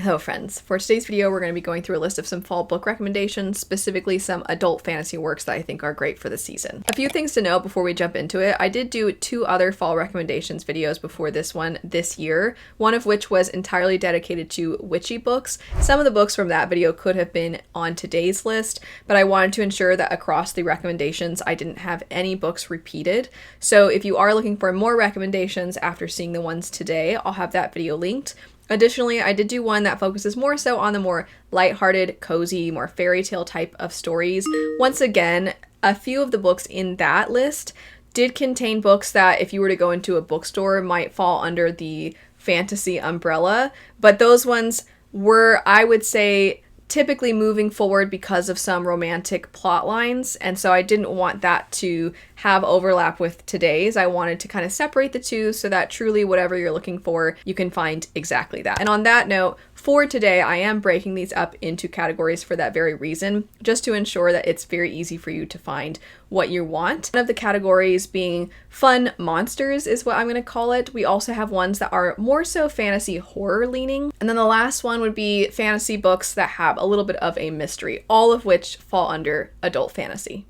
Hello friends, for today's video we're going to be going through a list of some fall book recommendations, specifically some adult fantasy works that I think are great for the season. A few things to know before we jump into it. I did do 2 other fall recommendations videos before this one this year, one of which was entirely dedicated to witchy books. Some of the books from that video could have been on today's list, but I wanted to ensure that across the recommendations I didn't have any books repeated. So if you are looking for more recommendations after seeing the ones today, I'll have that video linked. Additionally, I did do one that focuses more so on the more lighthearted, cozy, more fairy tale type of stories. Once again, a few of the books in that list did contain books that if you were to go into a bookstore might fall under the fantasy umbrella, but those ones were, I would say, typically moving forward because of some romantic plot lines, and so I didn't want that to have overlap with today's. I wanted to kind of separate the two so that truly whatever you're looking for, you can find exactly that. And on that note, for today, I am breaking these up into categories for that very reason, just to ensure that it's very easy for you to find what you want. One of the categories being fun monsters is what I'm going to call it. We also have ones that are more so fantasy horror leaning. And then the last one would be fantasy books that have a little bit of a mystery, all of which fall under adult fantasy.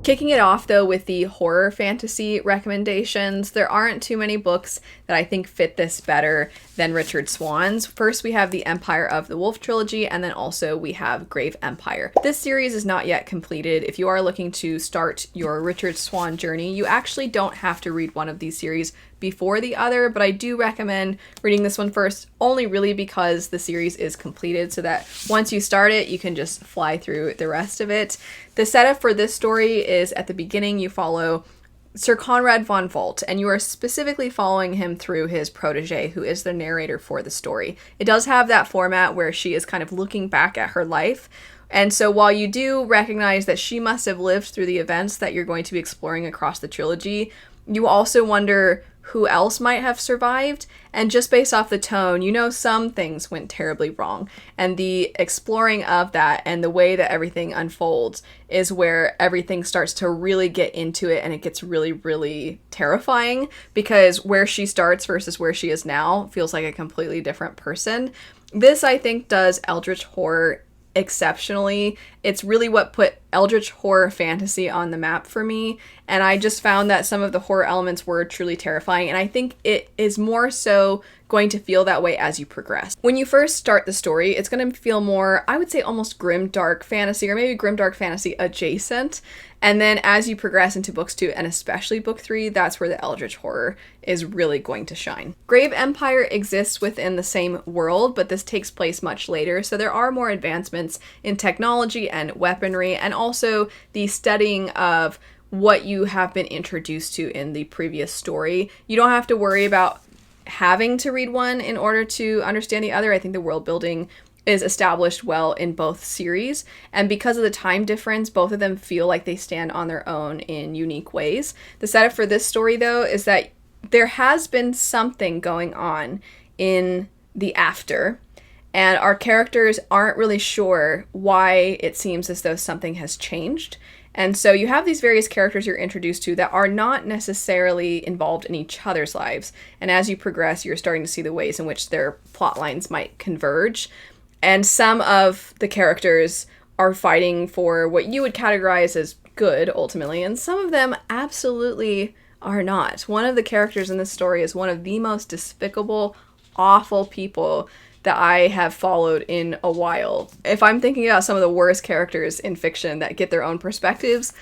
Kicking it off though with the horror fantasy recommendations, there aren't too many books that I think fit this better than Richard Swan's. First we have the Empire of the Wolf trilogy, and then also we have Grave Empire. This series is not yet completed. If you are looking to start your Richard Swan journey, you actually don't have to read one of these series before the other, but I do recommend reading this one first, only really because the series is completed, so that once you start it, you can just fly through the rest of it. The setup for this story is at the beginning you follow Sir Conrad von Volt, and you are specifically following him through his protege, who is the narrator for the story. It does have that format where she is kind of looking back at her life, and so while you do recognize that she must have lived through the events that you're going to be exploring across the trilogy, you also wonder who else might have survived, and just based off the tone, you know some things went terribly wrong, and the exploring of that and the way that everything unfolds is where everything starts to really get into it, and it gets really, really terrifying, because where she starts versus where she is now feels like a completely different person. This, I think, does eldritch horror exceptionally. It's really what put eldritch horror fantasy on the map for me, and I just found that some of the horror elements were truly terrifying, and I think it is more so going to feel that way as you progress. When you first start the story, it's going to feel more, I would say, almost grim dark fantasy, or maybe grim dark fantasy adjacent, and then as you progress into books 2 and especially book 3, that's where the eldritch horror is really going to shine. Grave Empire exists within the same world, but this takes place much later, so there are more advancements in technology and weaponry, and also the studying of what you have been introduced to in the previous story. You don't have to worry about having to read one in order to understand the other. I think the world building is established well in both series, and because of the time difference, both of them feel like they stand on their own in unique ways. The setup for this story, though, is that there has been something going on in the after, and our characters aren't really sure why it seems as though something has changed. And so you have these various characters you're introduced to that are not necessarily involved in each other's lives, and as you progress, you're starting to see the ways in which their plot lines might converge. And some of the characters are fighting for what you would categorize as good, ultimately, and some of them absolutely are not. One of the characters in this story is one of the most despicable, awful people that I have followed in a while. If I'm thinking about some of the worst characters in fiction that get their own perspectives,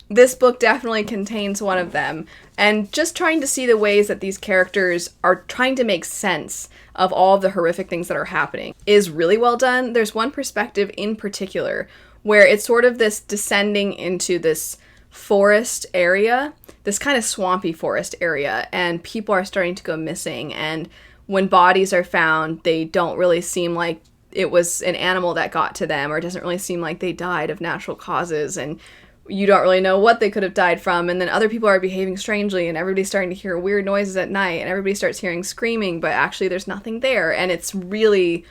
this book definitely contains one of them. And just trying to see the ways that these characters are trying to make sense of all of the horrific things that are happening is really well done. There's one perspective in particular where it's sort of this descending into this forest area, this kind of swampy forest area, and people are starting to go missing, and when bodies are found, they don't really seem like it was an animal that got to them, or it doesn't really seem like they died of natural causes, and you don't really know what they could have died from, and then other people are behaving strangely, and everybody's starting to hear weird noises at night, and everybody starts hearing screaming, but actually there's nothing there, and it's really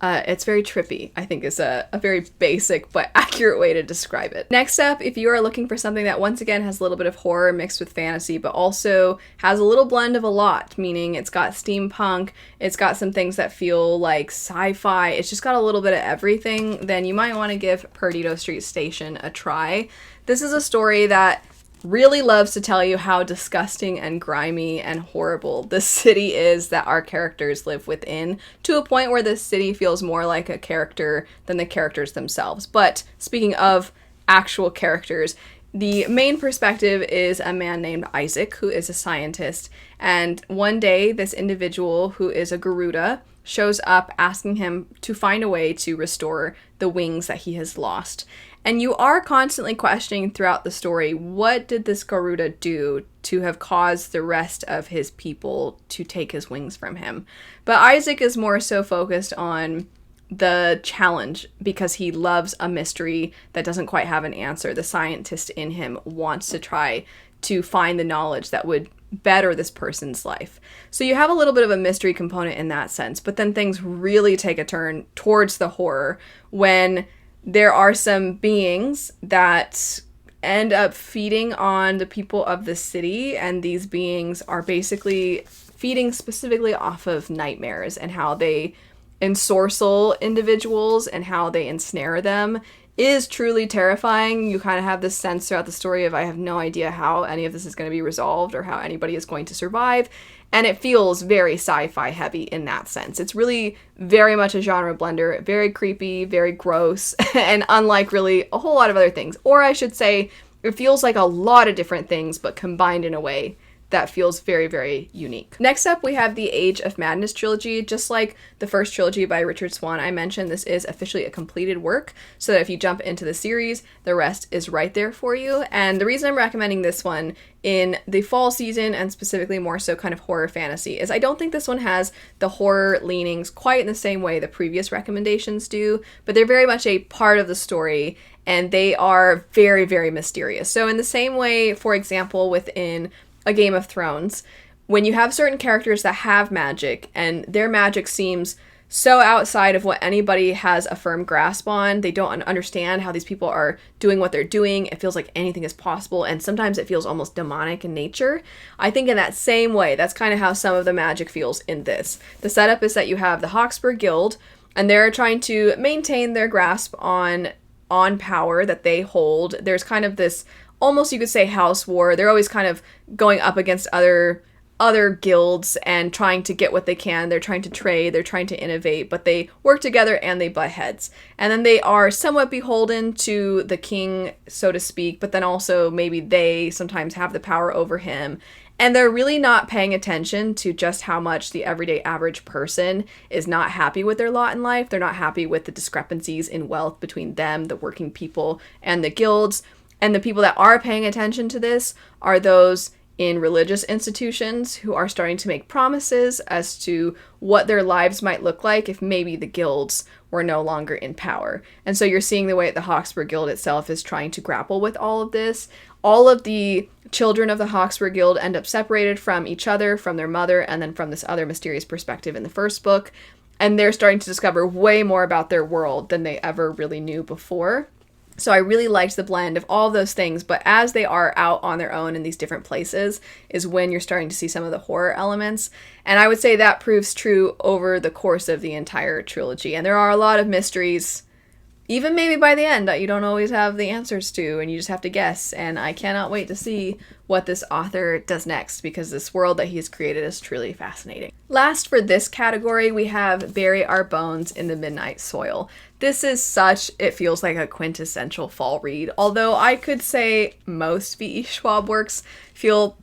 It's very trippy, I think is a very basic but accurate way to describe it. Next up, if you are looking for something that once again has a little bit of horror mixed with fantasy, but also has a little blend of a lot, meaning it's got steampunk, it's got some things that feel like sci-fi, it's just got a little bit of everything, then you might want to give Perdido Street Station a try. This is a story that really loves to tell you how disgusting and grimy and horrible the city is that our characters live within, to a point where the city feels more like a character than the characters themselves. But speaking of actual characters, the main perspective is a man named Isaac, who is a scientist, and one day this individual, who is a Garuda, shows up asking him to find a way to restore the wings that he has lost. And you are constantly questioning throughout the story, what did this Garuda do to have caused the rest of his people to take his wings from him? But Isaac is more so focused on the challenge because he loves a mystery that doesn't quite have an answer. The scientist in him wants to try to find the knowledge that would better this person's life. So you have a little bit of a mystery component in that sense, but then things really take a turn towards the horror when there are some beings that end up feeding on the people of the city, and these beings are basically feeding specifically off of nightmares and how they ensorcel individuals and how they ensnare them is truly terrifying. You kind of have this sense throughout the story of I have no idea how any of this is going to be resolved or how anybody is going to survive. And it feels very sci-fi heavy in that sense. It's really very much a genre blender, very creepy, very gross, and unlike really a whole lot of other things. Or I should say, it feels like a lot of different things, but combined in a way that feels very, very unique. Next up, we have the Age of Madness trilogy. Just like the first trilogy by Richard Swan I mentioned, this is officially a completed work, so that if you jump into the series, the rest is right there for you. And the reason I'm recommending this one in the fall season, and specifically more so kind of horror fantasy, is I don't think this one has the horror leanings quite in the same way the previous recommendations do, but they're very much a part of the story, and they are very, very mysterious. So in the same way, for example, within a Game of Thrones, when you have certain characters that have magic and their magic seems so outside of what anybody has a firm grasp on, they don't understand how these people are doing what they're doing, it feels like anything is possible, and sometimes it feels almost demonic in nature. I think in that same way, that's kind of how some of the magic feels in this. The setup is that you have the Hawksburg Guild, and they're trying to maintain their grasp on power that they hold. There's kind of this, almost you could say, house war. They're always kind of going up against other guilds and trying to get what they can. They're trying to trade, they're trying to innovate, but they work together and they butt heads. And then they are somewhat beholden to the king, so to speak, but then also maybe they sometimes have the power over him. And they're really not paying attention to just how much the everyday average person is not happy with their lot in life. They're not happy with the discrepancies in wealth between them, the working people, and the guilds. And the people that are paying attention to this are those in religious institutions who are starting to make promises as to what their lives might look like if maybe the guilds were no longer in power. And so you're seeing the way that the Hawksburg Guild itself is trying to grapple with all of this. All of the children of the Hawksburg Guild end up separated from each other, from their mother, and then from this other mysterious perspective in the first book. And they're starting to discover way more about their world than they ever really knew before. So I really liked the blend of all of those things, but as they are out on their own in these different places is when you're starting to see some of the horror elements. And I would say that proves true over the course of the entire trilogy. And there are a lot of mysteries, even maybe by the end, that you don't always have the answers to, and you just have to guess. And I cannot wait to see what this author does next, because this world that he's created is truly fascinating. Last for this category, we have Bury Our Bones in the Midnight Soil. This is it feels like a quintessential fall read, although I could say most V.E. Schwab works feel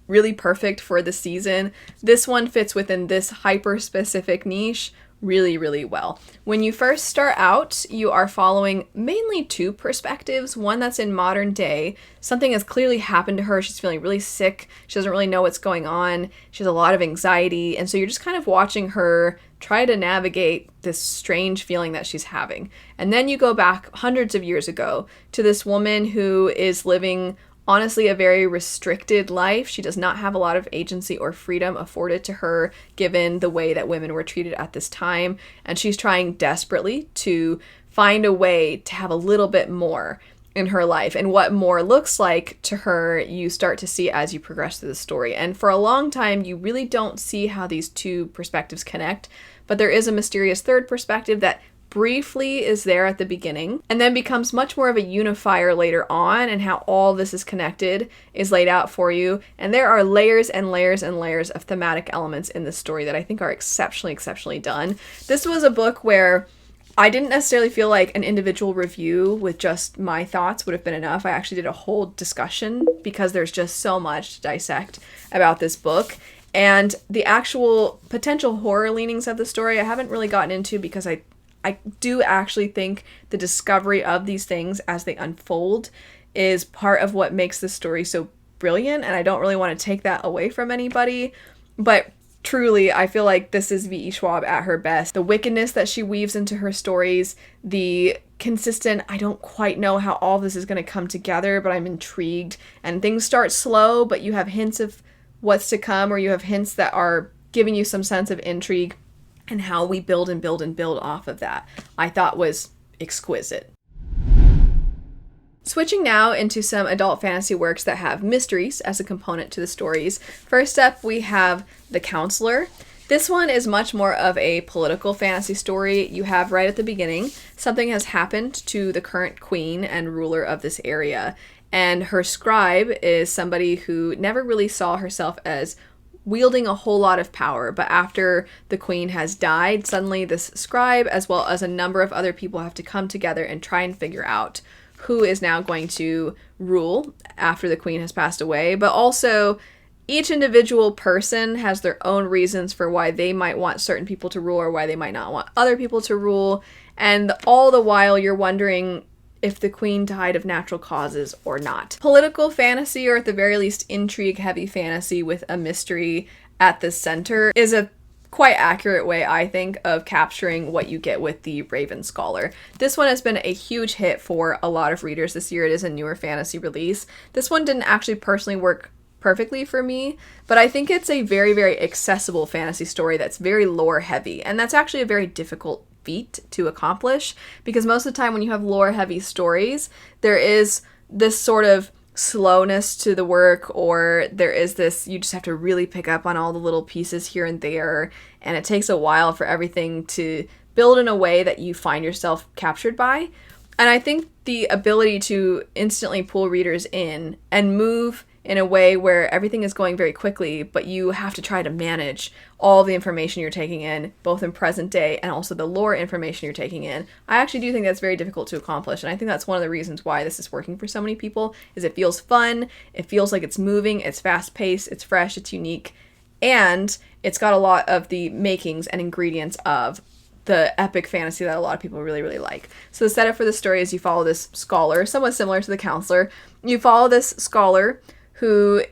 really perfect for the season. This one fits within this hyper-specific niche really, really well. When you first start out, you are following mainly two perspectives. One that's in modern day. Something has clearly happened to her. She's feeling really sick. She doesn't really know what's going on. She has a lot of anxiety. And so you're just kind of watching her try to navigate this strange feeling that she's having. And then you go back hundreds of years ago to this woman who is living honestly a very restricted life. She does not have a lot of agency or freedom afforded to her given the way that women were treated at this time, and she's trying desperately to find a way to have a little bit more in her life. And what more looks like to her, you start to see as you progress through the story. And for a long time, you really don't see how these two perspectives connect, but there is a mysterious third perspective that briefly is there at the beginning and then becomes much more of a unifier later on, and how all this is connected is laid out for you. And there are layers and layers and layers of thematic elements in this story that I think are exceptionally done. This was a book where I didn't necessarily feel like an individual review with just my thoughts would have been enough. I actually did a whole discussion because there's just so much to dissect about this book. And the actual potential horror leanings of the story I haven't really gotten into, because I do actually think the discovery of these things as they unfold is part of what makes this story so brilliant, and I don't really want to take that away from anybody. But truly, I feel like this is V.E. Schwab at her best. The wickedness that she weaves into her stories, the consistent, I don't quite know how all this is going to come together, but I'm intrigued. And things start slow, but you have hints of what's to come, or you have hints that are giving you some sense of intrigue, and how we build and build and build off of that, I thought was exquisite. Switching now into some adult fantasy works that have mysteries as a component to the stories. First up, we have The Councillor. This one is much more of a political fantasy story. You have right at the beginning, something has happened to the current queen and ruler of this area, and her scribe is somebody who never really saw herself as wielding a whole lot of power, but after the queen has died, suddenly this scribe, as well as a number of other people, have to come together and try and figure out who is now going to rule after the queen has passed away. But also, each individual person has their own reasons for why they might want certain people to rule or why they might not want other people to rule, and all the while you're wondering if the queen died of natural causes or not. Political fantasy, or at the very least intrigue-heavy fantasy with a mystery at the center, is a quite accurate way, I think, of capturing what you get with the Raven Scholar. This one has been a huge hit for a lot of readers this year. It is a newer fantasy release. This one didn't actually personally work perfectly for me, but I think it's a very accessible fantasy story that's very lore heavy, and that's actually a very difficult feat to accomplish, because most of the time when you have lore heavy stories, there is this sort of slowness to the work, or there is this, you just have to really pick up on all the little pieces here and there, and it takes a while for everything to build in a way that you find yourself captured by. And I think the ability to instantly pull readers in and move in a way where everything is going very quickly, but you have to try to manage all the information you're taking in, both in present day and also the lore information you're taking in. I actually do think that's very difficult to accomplish, and I think that's one of the reasons why this is working for so many people, is it feels fun, it feels like it's moving, it's fast-paced, it's fresh, it's unique, and it's got a lot of the makings and ingredients of the epic fantasy that a lot of people really like. So the setup for the story is you follow this scholar, somewhat similar to the Councillor. You follow this scholar who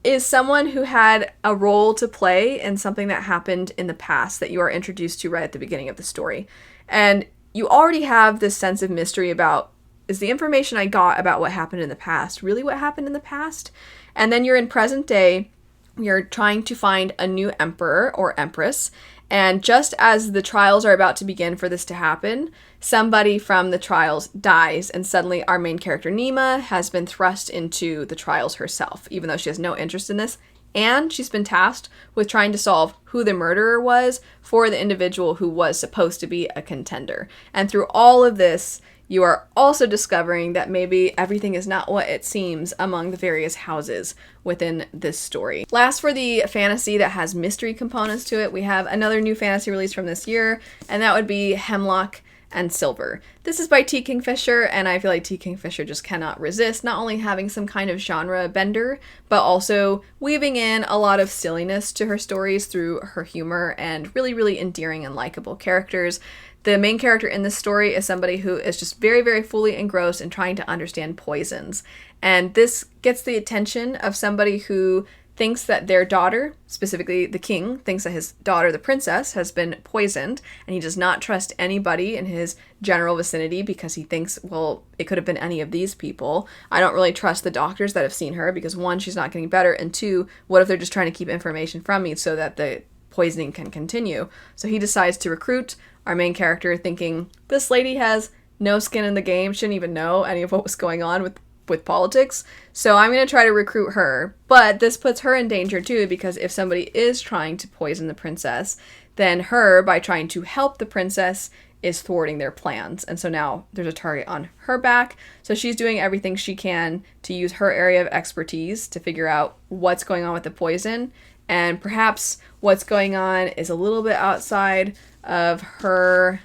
is someone who had a role to play in something that happened in the past that you are introduced to right at the beginning of the story. And you already have this sense of mystery about, is the information I got about what happened in the past really what happened in the past? And then you're in present day, you're trying to find a new emperor or empress, and just as the trials are about to begin for this to happen, somebody from the trials dies, and suddenly our main character Nima has been thrust into the trials herself, even though she has no interest in this, and she's been tasked with trying to solve who the murderer was for the individual who was supposed to be a contender. And through all of this, you are also discovering that maybe everything is not what it seems among the various houses within this story. Last, for the fantasy that has mystery components to it, we have another new fantasy release from this year, and that would be Hemlock and Silver. This is by T. Kingfisher, and I feel like T. Kingfisher just cannot resist not only having some kind of genre bender, but also weaving in a lot of silliness to her stories through her humor and really endearing and likable characters. The main character in this story is somebody who is just very fully engrossed in trying to understand poisons. And this gets the attention of somebody who thinks that their daughter, specifically the king, thinks that his daughter, the princess, has been poisoned, and he does not trust anybody in his general vicinity because he thinks, well, it could have been any of these people. I don't really trust the doctors that have seen her because, one, she's not getting better, and two, what if they're just trying to keep information from me so that the poisoning can continue? So he decides to recruit our main character, thinking this lady has no skin in the game, shouldn't even know any of what was going on with politics, so I'm going to try to recruit her. But this puts her in danger too, because if somebody is trying to poison the princess, then her, by trying to help the princess, is thwarting their plans. And so now there's a target on her back. So she's doing everything she can to use her area of expertise to figure out what's going on with the poison. And perhaps what's going on is a little bit outside of her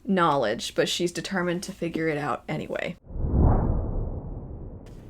knowledge, but she's determined to figure it out anyway.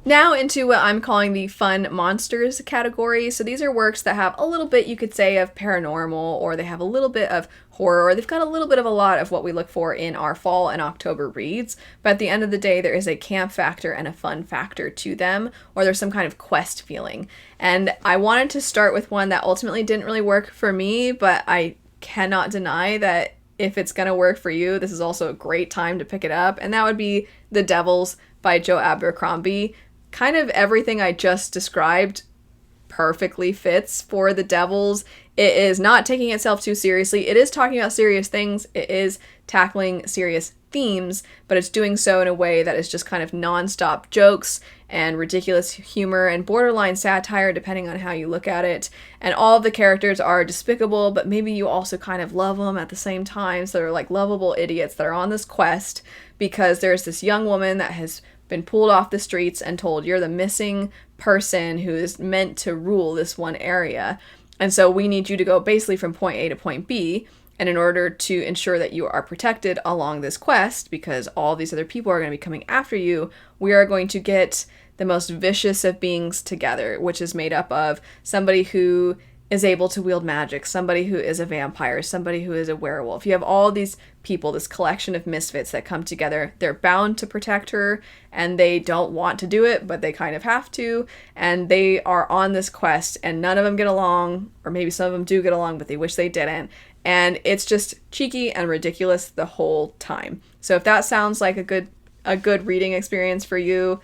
Now into what I'm calling the fun monsters category. So these are works that have a little bit, you could say, of paranormal, or they have a little bit of horror, or they've got a little bit of a lot of what we look for in our fall and October reads. But at the end of the day, there is a camp factor and a fun factor to them, or there's some kind of quest feeling. And I wanted to start with one that ultimately didn't really work for me, but I cannot deny that if it's going to work for you, this is also a great time to pick it up. And that would be The Devils by Joe Abercrombie. Kind of everything I just described perfectly fits for The Devils. It is not taking itself too seriously. It is talking about serious things. It is tackling serious themes, but it's doing so in a way that is just kind of nonstop jokes and ridiculous humor and borderline satire, depending on how you look at it. And all of the characters are despicable, but maybe you also kind of love them at the same time. So they're like lovable idiots that are on this quest because there's this young woman that has been pulled off the streets and told, you're the missing person who is meant to rule this one area. And so we need you to go basically from point A to point B. And in order to ensure that you are protected along this quest, because all these other people are going to be coming after you, we are going to get the most vicious of beings together, which is made up of somebody who is able to wield magic, somebody who is a vampire, somebody who is a werewolf. You have all these people, this collection of misfits that come together. They're bound to protect her, and they don't want to do it, but they kind of have to. And they are on this quest, and none of them get along, or maybe some of them do get along, but they wish they didn't. And it's just cheeky and ridiculous the whole time. So if that sounds like a good reading experience for you,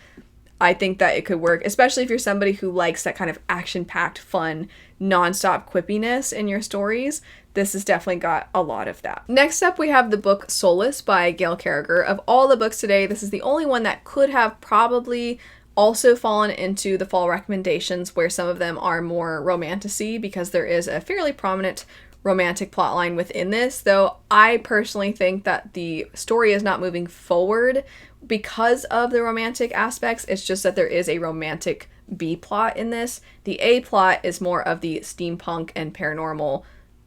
I think that it could work, especially if you're somebody who likes that kind of action-packed, fun, nonstop quippiness in your stories. This has definitely got a lot of that. Next up, we have the book Soulless by Gail Carriger. Of all the books today, this is the only one that could have probably also fallen into the fall recommendations, where some of them are more romantic-y, because there is a fairly prominent romantic plotline within this, though I personally think that the story is not moving forward because of the romantic aspects. It's just that there is a romantic B plot in this. The A plot is more of the steampunk and paranormal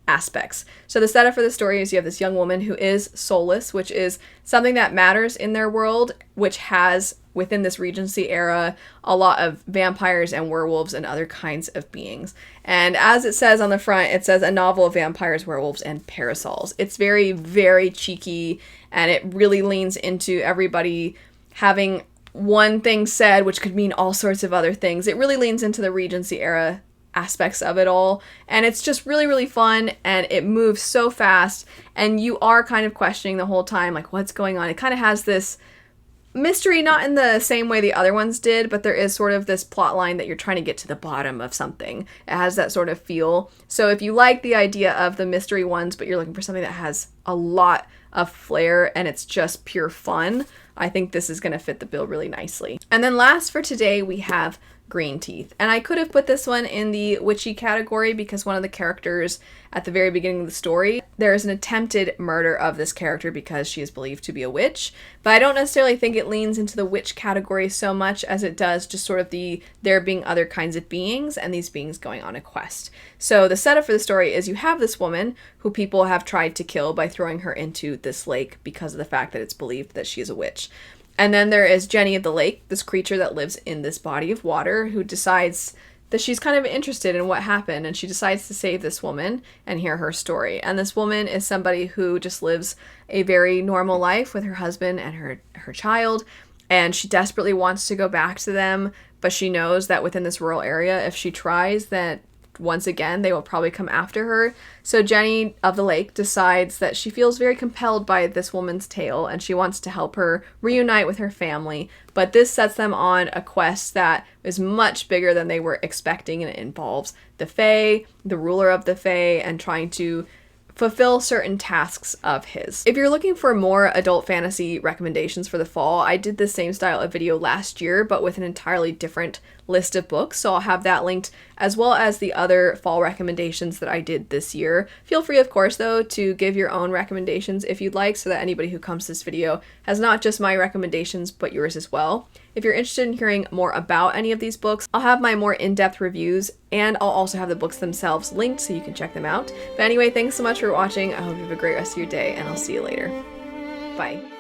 aspects. So the setup for the story is you have this young woman who is soulless, which is something that matters in their world, which has, within this Regency era, a lot of vampires and werewolves and other kinds of beings. And as it says on the front, it says a novel of vampires, werewolves, and parasols. It's very, very cheeky, and it really leans into everybody having one thing said, which could mean all sorts of other things. It really leans into the Regency era aspects of it all, and it's just really, really fun, and it moves so fast, and you are kind of questioning the whole time, like, what's going on? It kind of has this mystery, not in the same way the other ones did, but there is sort of this plot line that you're trying to get to the bottom of something. It has that sort of feel. So if you like the idea of the mystery ones, but you're looking for something that has a lot of flair and it's just pure fun, I think this is going to fit the bill really nicely. And then last for today, we have Greenteeth. And I could have put this one in the witchy category because one of the characters at the very beginning of the story, there is an attempted murder of this character because she is believed to be a witch. But I don't necessarily think it leans into the witch category so much as it does just sort of there being other kinds of beings and these beings going on a quest. So the setup for the story is you have this woman who people have tried to kill by throwing her into this lake because of the fact that it's believed that she is a witch. And then there is Jenny of the Lake, this creature that lives in this body of water, who decides that she's kind of interested in what happened, and she decides to save this woman and hear her story. And this woman is somebody who just lives a very normal life with her husband and her child, and she desperately wants to go back to them, but she knows that within this rural area, if she tries, then once again, they will probably come after her. So Jenny of the Lake decides that she feels very compelled by this woman's tale and she wants to help her reunite with her family. But this sets them on a quest that is much bigger than they were expecting, and it involves the Fae, the ruler of the Fae, and trying to fulfill certain tasks of his. If you're looking for more adult fantasy recommendations for the fall, I did the same style of video last year, but with an entirely different list of books, so I'll have that linked, as well as the other fall recommendations that I did this year. Feel free, of course, though, to give your own recommendations if you'd like, so that anybody who comes to this video has not just my recommendations, but yours as well. If you're interested in hearing more about any of these books, I'll have my more in-depth reviews, and I'll also have the books themselves linked so you can check them out. But anyway, thanks so much for watching. I hope you have a great rest of your day, and I'll see you later. Bye.